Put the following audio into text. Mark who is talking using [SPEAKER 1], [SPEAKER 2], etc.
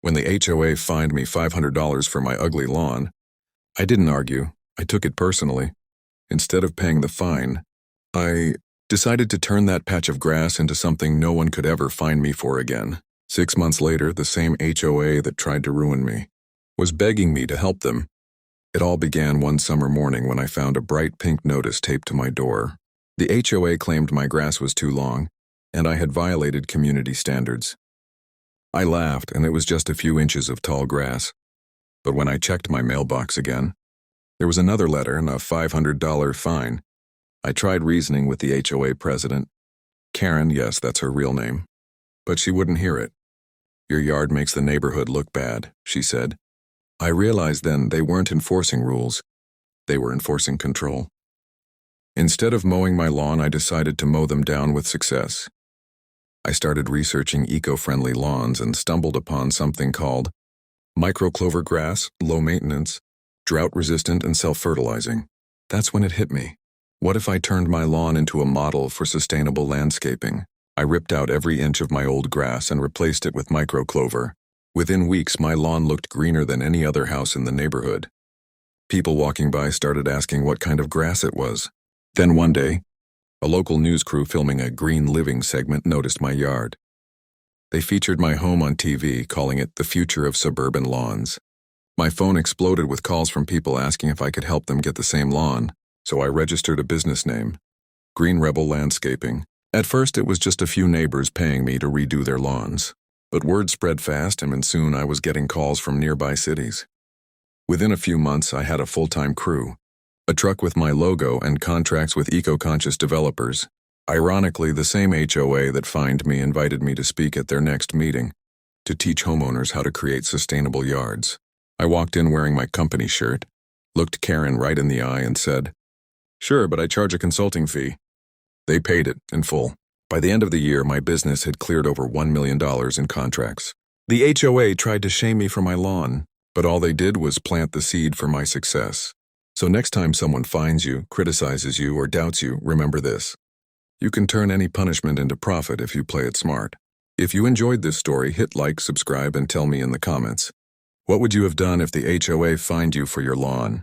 [SPEAKER 1] When the HOA fined me $500 for my ugly lawn, I didn't argue. I took it personally. Instead of paying the fine, I decided to turn that patch of grass into something no one could ever fine me for again. 6 months later, the same HOA that tried to ruin me was begging me to help them. It all began one summer morning when I found a bright pink notice taped to my door. The HOA claimed my grass was too long, and I had violated community standards. I laughed, and it was just a few inches of tall grass. But when I checked my mailbox again, there was another letter and a $500 fine. I tried reasoning with the HOA president. Karen, yes, that's her real name. But she wouldn't hear it. "Your yard makes the neighborhood look bad," she said. I realized then they weren't enforcing rules. They were enforcing control. Instead of mowing my lawn, I decided to mow them down with success. I started researching eco-friendly lawns and stumbled upon something called microclover grass, low maintenance, drought-resistant, and self-fertilizing. That's when it hit me. What if I turned my lawn into a model for sustainable landscaping? I ripped out every inch of my old grass and replaced it with microclover. Within weeks, my lawn looked greener than any other house in the neighborhood. People walking by started asking what kind of grass it was. Then one day, a local news crew filming a green living segment noticed my yard. They featured my home on TV, calling it the future of suburban lawns. My phone exploded with calls from people asking if I could help them get the same lawn, so I registered a business name, Green Rebel Landscaping. At first, it was just a few neighbors paying me to redo their lawns. But word spread fast, and soon I was getting calls from nearby cities. Within a few months, I had a full-time crew, a truck with my logo, and contracts with eco-conscious developers. Ironically, the same HOA that fined me invited me to speak at their next meeting to teach homeowners how to create sustainable yards. I walked in wearing my company shirt, looked Karen right in the eye, and said, "Sure, but I charge a consulting fee." They paid it in full. By the end of the year, my business had cleared over $1 million in contracts. The HOA tried to shame me for my lawn, but all they did was plant the seed for my success. So next time someone fines you, criticizes you, or doubts you, remember this. You can turn any punishment into profit if you play it smart. If you enjoyed this story, hit like, subscribe, and tell me in the comments. What would you have done if the HOA fined you for your lawn?